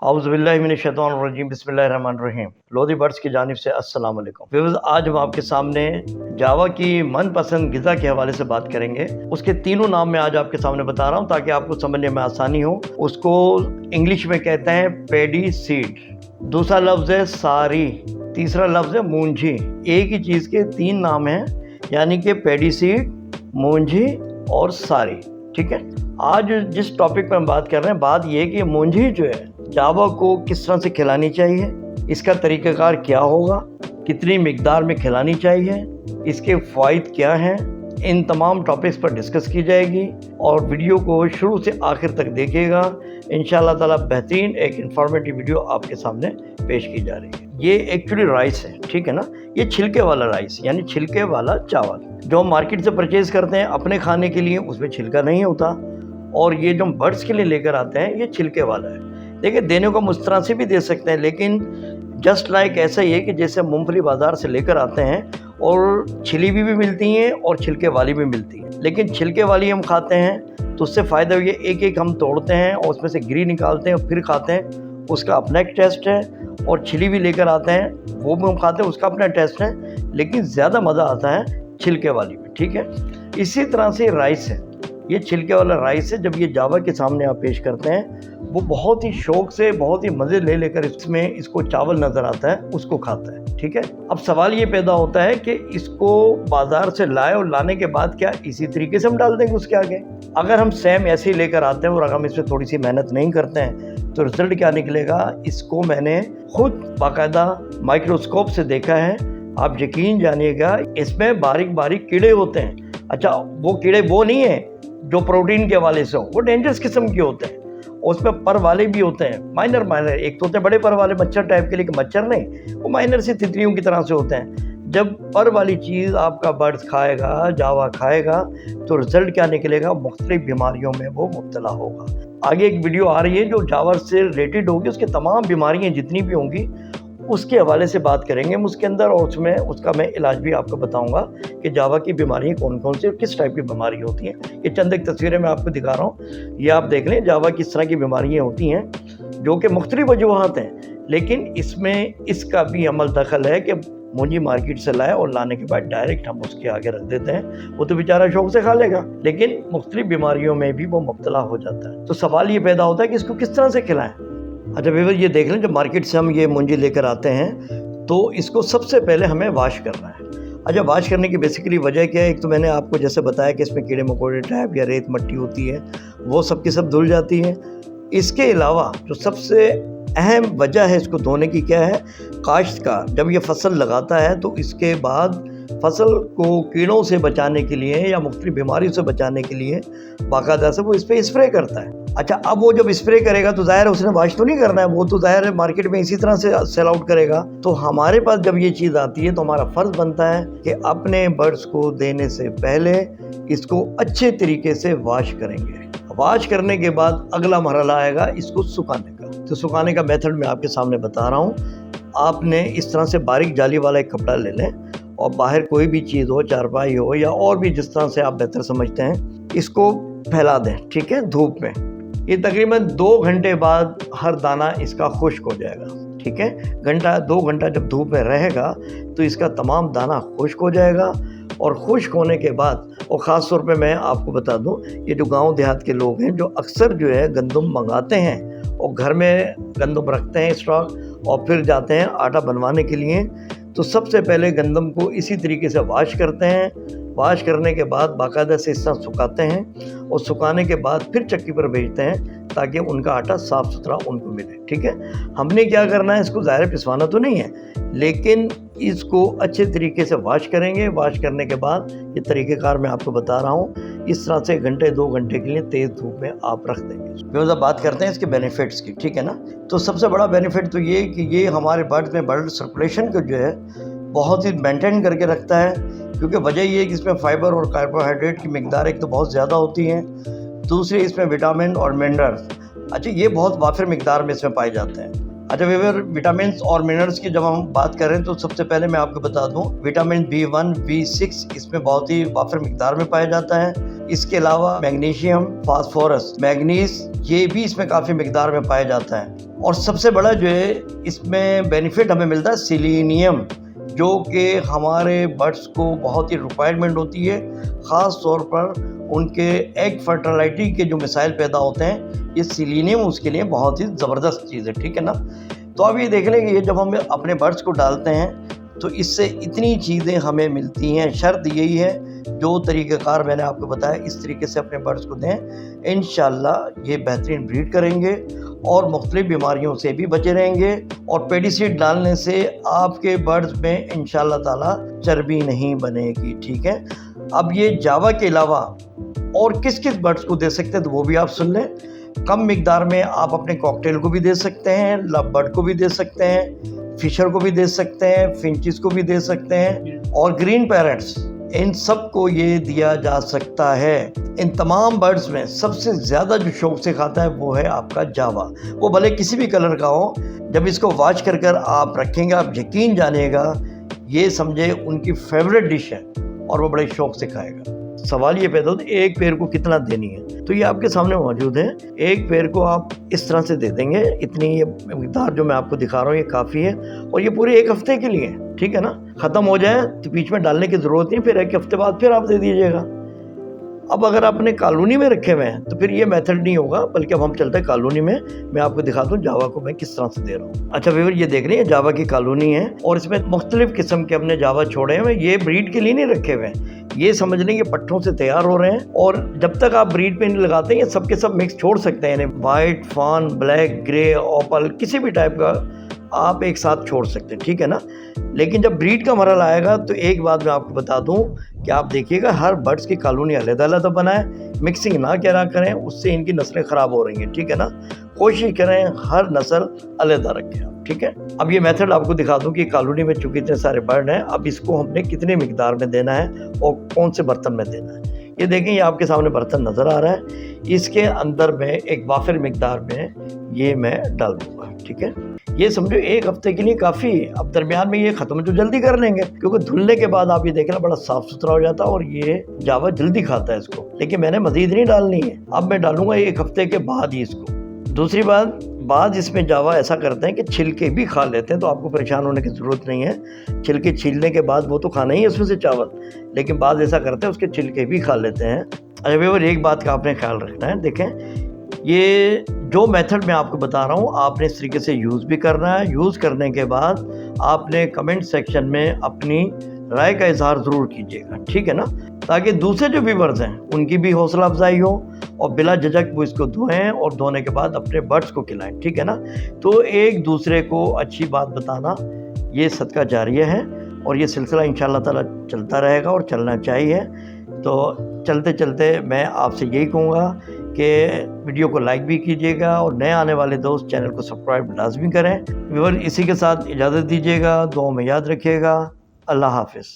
औज़ुबिल्लाहिमिनश्शैतानिर्रजीम बिस्मिल्लाहिर्रहमानिर्रहीम। लोधी बर्ड्स की जानिब से अस्सलाम वालेकुम। व्यूअर्स, आज हम आपके सामने जावा की मनपसंद ग़िज़ा के हवाले से बात करेंगे। उसके तीनों नाम मैं आज आपके सामने बता रहा हूँ ताकि आपको समझने में आसानी हो। उसको इंग्लिश में कहते हैं पैडी सीड, दूसरा लफ्ज़ है सारी, तीसरा लफ्ज़ है मूंजी। एक ही चीज़ के तीन नाम हैं, यानी कि पैडी सीड, मूंजी और सारी। ठीक है, आज जिस टॉपिक पर हम बात कर रहे हैं, बात यह है कि मूंजी जो है जावा को किस तरह से खिलानी चाहिए, इसका तरीक़ाकार क्या होगा, कितनी मिकदार में खिलानी चाहिए, इसके फ़ायदे क्या हैं, इन तमाम टॉपिक्स पर डिस्कस की जाएगी और वीडियो को शुरू से आखिर तक देखिएगा। इंशाअल्लाह ताला बेहतरीन एक इंफॉर्मेटिव वीडियो आपके सामने पेश की जा रही है। ये एक्चुअली राइस है, ठीक है ना, ये छिलके वाला राइस यानी छिलके वाला चावल जो हम मार्केट से परचेज़ करते हैं अपने खाने के लिए, उसमें छिलका नहीं होता, और ये जो हम बर्ड्स के लिए लेकर आते हैं ये छिलके वाला है। देखिए, देने को मुझ तरह से भी दे सकते हैं, लेकिन जस्ट लाइक ऐसा ही है कि जैसे मूंगफली बाज़ार से लेकर आते हैं और छिली हुई भी मिलती हैं और छिलके वाली भी मिलती हैं, लेकिन छिलके वाली हम खाते हैं तो उससे फ़ायदा ये एक एक हम तोड़ते हैं और उसमें से गिरी निकालते हैं और फिर खाते हैं, उसका अपना एक टेस्ट है। और छिली भी लेकर आते हैं, वो भी हम खाते हैं, उसका अपना टेस्ट है, लेकिन ज़्यादा मज़ा आता है छिलके वाली में। ठीक है, इसी तरह से राइस है, ये छिलके वाला राइस है। जब ये जावा के सामने आप पेश करते हैं, वो बहुत ही शौक़ से, बहुत ही मज़े ले लेकर इसमें इसको चावल नज़र आता है, उसको खाता है। ठीक है, अब सवाल ये पैदा होता है कि इसको बाज़ार से लाए और लाने के बाद क्या इसी तरीके से हम डाल देंगे उसके आगे? अगर हम सेम ऐसे ही लेकर आते हैं और अगर हम इसमें थोड़ी सी मेहनत नहीं करते हैं तो रिज़ल्ट क्या निकलेगा? इसको मैंने खुद बाकायदा माइक्रोस्कोप से देखा है, आप यकीन जानिएगा, इसमें बारीक बारीक कीड़े होते हैं। अच्छा, वो कीड़े वो नहीं है जो प्रोटीन के हवाले से हो, वो डेंजरस किस्म के होते हैं, उसमें पर वाले भी होते हैं, माइनर। एक तो होते हैं बड़े पर वाले मच्छर टाइप के, लेकिन मच्छर नहीं, वो माइनर सी तितलियों की तरह से होते हैं। जब पर वाली चीज़ आपका बर्ड्स खाएगा, जावा खाएगा, तो रिज़ल्ट क्या निकलेगा? मुख्तलिफ बीमारियों में वो मुब्तला होगा। आगे एक वीडियो आ रही है जो जावा से रिलेटेड होगी, उसके तमाम बीमारियाँ जितनी भी होंगी उसके हवाले से बात करेंगे हम उसके अंदर, और उसमें उसका मैं इलाज भी आपको बताऊंगा कि जावा की बीमारियाँ कौन कौन सी और किस टाइप की बीमारी होती हैं। ये चंद एक तस्वीरें मैं आपको दिखा रहा हूँ, ये आप देख लें जावा किस तरह की बीमारियाँ होती हैं, जो कि मुख्तलिफ वजूहात हैं, लेकिन इसमें इसका भी अमल दखल है कि मूंजी मार्केट से लाए और लाने के बाद डायरेक्ट हम उसके आगे रख देते हैं, वो तो बेचारा शौक से खा लेगा, लेकिन मुख्तलिफ बीमारियों में भी वो मुब्तला हो जाता है। तो सवाल ये पैदा होता है कि इसको किस तरह से खिलाएं। अच्छा व्यूअर्स, ये देख लें, जब मार्केट से हम ये मूंजी लेकर आते हैं तो इसको सबसे पहले हमें वाश करना है। अच्छा, वाश करने की बेसिकली वजह क्या है? एक तो मैंने आपको जैसे बताया कि इसमें कीड़े मकोड़े टाइप या रेत मट्टी होती है, वो सब की सब धुल जाती है। इसके अलावा जो सबसे अहम वजह है इसको धोने की क्या है? काश्तकार जब ये फसल लगाता है तो इसके बाद फसल को कीड़ों से बचाने के लिए या मुख्तलिफ बीमारियों से बचाने के लिए बाकायदा से वो इस पर स्प्रे करता है। अच्छा, अब वो जब स्प्रे करेगा तो ज़ाहिर है उसने वाश तो नहीं करना है, वो तो ज़ाहिर है मार्केट में इसी तरह से सेल आउट करेगा। तो हमारे पास जब ये चीज़ आती है तो हमारा फ़र्ज़ बनता है कि अपने बर्ड्स को देने से पहले इसको अच्छे तरीके से वाश करेंगे। वाश करने के बाद अगला मरहला आएगा इसको सुखाने का। तो सुखाने का मेथड मैं आपके सामने बता रहा हूँ। आपने इस तरह से बारीक जाली वाला एक कपड़ा ले लें और बाहर कोई भी चीज़ हो, चारपाई हो या और भी जिस तरह से आप बेहतर समझते हैं, इसको फैला दें। ठीक है, धूप में। ये तकरीबन 2 घंटे बाद हर दाना इसका खुश्क हो जाएगा। ठीक है, घंटा 2 घंटा जब धूप में रहेगा तो इसका तमाम दाना खुश्क हो जाएगा। और खुश्क होने के बाद, और ख़ास तौर पे मैं आपको बता दूं, ये जो गांव देहात के लोग हैं जो अक्सर जो है गंदम मंगाते हैं और घर में गंदम रखते हैं स्टॉक और फिर जाते हैं आटा बनवाने के लिए, तो सबसे पहले गंदम को इसी तरीके से वाश करते हैं। वाश करने के बाद बाकायदा से इस तरह सुखाते हैं और सुखाने के बाद फिर चक्की पर भेजते हैं ताकि उनका आटा साफ़ सुथरा उनको मिले। ठीक है, हमने क्या करना है, इसको ज़ाहिर पिसवाना तो नहीं है, लेकिन इसको अच्छे तरीके से वाश करेंगे। वाश करने के बाद ये तरीक़ेकार मैं आपको बता रहा हूँ, इस तरह से घंटे 2 घंटे के लिए तेज़ धूप में आप रख देंगे। फिर जब बात करते हैं इसके बेनिफिट्स की, ठीक है ना, तो सबसे बड़ा बेनिफिट तो ये कि ये हमारे बर्ड्स में ब्लड सर्कुलेशन को जो है बहुत ही मेंटेन करके रखता है, क्योंकि वजह ये है कि इसमें फाइबर और कार्बोहाइड्रेट की मिकदार एक तो बहुत ज़्यादा होती है, दूसरी इसमें विटामिन और मिनरल्स, अच्छा, ये बहुत वाफिर मिकदार में इसमें पाए जाते हैं। अच्छा व्यूअर, विटामिन और मिनरल्स की जब हम बात करें तो सबसे पहले मैं आपको बता दूं, विटामिन B1, B6 इसमें बहुत ही वाफिर मिकदार में पाया जाता है। इसके अलावा मैग्नीशियम, फास्फोरस, मैग्नीज ये भी इसमें काफ़ी मिकदार में पाया जाता है। और सबसे बड़ा जो है इसमें बेनिफिट हमें मिलता है सेलेनियम, जो कि हमारे बर्ड्स को बहुत ही रिक्वायरमेंट होती है, ख़ास तौर पर उनके एग फर्टिलिटी के जो मिसाइल पैदा होते हैं, ये सेलेनियम उसके लिए बहुत ही ज़बरदस्त चीज़ है, ठीक है ना। तो अब ये देख लें कि ये जब हम अपने बर्ड्स को डालते हैं तो इससे इतनी चीज़ें हमें मिलती हैं। शर्त यही है, जो तरीक़ाकार मैंने आपको बताया इस तरीके से अपने बर्ड्स को दें, इंशाल्लाह ये बेहतरीन ब्रीड करेंगे और मुख्तलिफ बीमारियों से भी बचे रहेंगे। और पेडिसीड डालने से आपके बर्ड्स में इंशाल्लाह ताला चर्बी नहीं बनेगी, ठीक है। अब ये जावा के अलावा और किस किस बर्ड्स को दे सकते हैं तो वो भी आप सुन लें। कम मिकदार में आप अपने कॉकटेल को भी दे सकते हैं, लव बर्ड को भी दे सकते हैं, फिशर को भी दे सकते हैं, फिंचिस को भी दे सकते हैं और ग्रीन पैरट्स, इन सब को ये दिया जा सकता है। इन तमाम बर्ड्स में सबसे ज़्यादा जो शौक से खाता है वो है आपका जावा। वो भले किसी भी कलर का हो, जब इसको वॉश कर कर आप रखेंगे आप यकीन जानिएगा, ये समझे उनकी फेवरेट डिश है और वो बड़े शौक से खाएगा। सवाल ये पैदा होता है एक पेड़ को कितना देनी है, तो ये आपके सामने मौजूद है। एक पेड़ को आप इस तरह से दे देंगे, इतनी ये मिकदार जो मैं आपको दिखा रहा हूँ ये काफ़ी है और ये पूरे एक हफ्ते के लिए, ठीक है ना। ख़त्म हो जाए तो बीच में डालने की ज़रूरत नहीं, फिर एक हफ्ते बाद फिर आप दे दीजिएगा। अब अगर आपने कॉलोनी में रखे हुए हैं तो फिर ये मेथड नहीं होगा, बल्कि अब हम चलते हैं कॉलोनी में। मैं आपको दिखाता हूँ जावा को मैं किस तरह से दे रहा हूँ। अच्छा व्यूअर, ये देख रहे हैं जावा की कॉलोनी है और इसमें मुख्तलिफ किस्म के हमने जावा छोड़े हैं। ये ब्रीड के लिए नहीं रखे हुए हैं, ये समझ लें ये पट्ठों से तैयार हो रहे हैं और जब तक आप ब्रीड पे नहीं लगाते हैं सब के सब मिक्स छोड़ सकते हैं। वाइट, फान, ब्लैक, ग्रे, ओपल, किसी भी टाइप का आप एक साथ छोड़ सकते हैं, ठीक है ना। लेकिन जब ब्रीड का मरहला आएगा तो एक बात मैं आपको बता दूं कि आप देखिएगा हर बर्ड्स की कॉलोनी अलग-अलग बनाएं, मिक्सिंग ना क्या करें, उससे इनकी नस्लें ख़राब हो रही हैं, ठीक है ना। कोशिश करें हर नस्ल अलग रखें आप, ठीक है। अब ये मेथड आपको दिखा दूं कि कॉलोनी में चूँकि इतने सारे बर्ड हैं, अब इसको हमने कितने मिकदार में देना है और कौन से बर्तन में देना है। ये देखें, ये आपके सामने बर्तन नज़र आ रहा है, इसके अंदर में एक वाफिर मिकदार में ये मैं डाल दूँगा, ठीक है। ये समझो एक हफ्ते के लिए काफ़ी है। अब दरमियान में ये ख़त्म तो जल्दी कर लेंगे, क्योंकि धुलने के बाद आप ये देखना बड़ा साफ़ सुथरा हो जाता है और ये जावा जल्दी खाता है इसको। लेकिन मैंने मज़ीद नहीं डालनी है, अब मैं डालूंगा एक हफ्ते के बाद ही इसको। दूसरी बात, बाद इसमें जावा ऐसा करते हैं कि छिलके भी खा लेते हैं, तो आपको परेशान होने की ज़रूरत नहीं है। छिलके छीलने के बाद वो तो खाना ही है उसमें से चावल, लेकिन बाद ऐसा करते हैं उसके छिलके भी खा लेते हैं। अच्छा व्यूअर, एक बात का आपने ख्याल रखना है, देखें ये जो मेथड मैं आपको बता रहा हूँ आपने इस तरीके से यूज़ भी करना है। यूज़ करने के बाद आपने कमेंट सेक्शन में अपनी राय का इजहार ज़रूर कीजिएगा, ठीक है ना, ताकि दूसरे जो व्यूअर्स हैं उनकी भी हौसला अफजाई हो और बिला झिझक वो इसको धोएं और धोने के बाद अपने बर्ड्स को खिलाएं, ठीक है ना। तो एक दूसरे को अच्छी बात बताना ये सदका जारिया है और ये सिलसिला इंशाअल्लाह ताला चलता रहेगा और चलना चाहिए। तो चलते चलते मैं आपसे यही कहूँगा कि वीडियो को लाइक भी कीजिएगा और नए आने वाले दोस्त चैनल को सब्सक्राइब लाजमी करें। व्यूअर, इसी के साथ इजाज़त दीजिएगा, दुआ में याद रखिएगा। अल्लाह हाफ़िज़।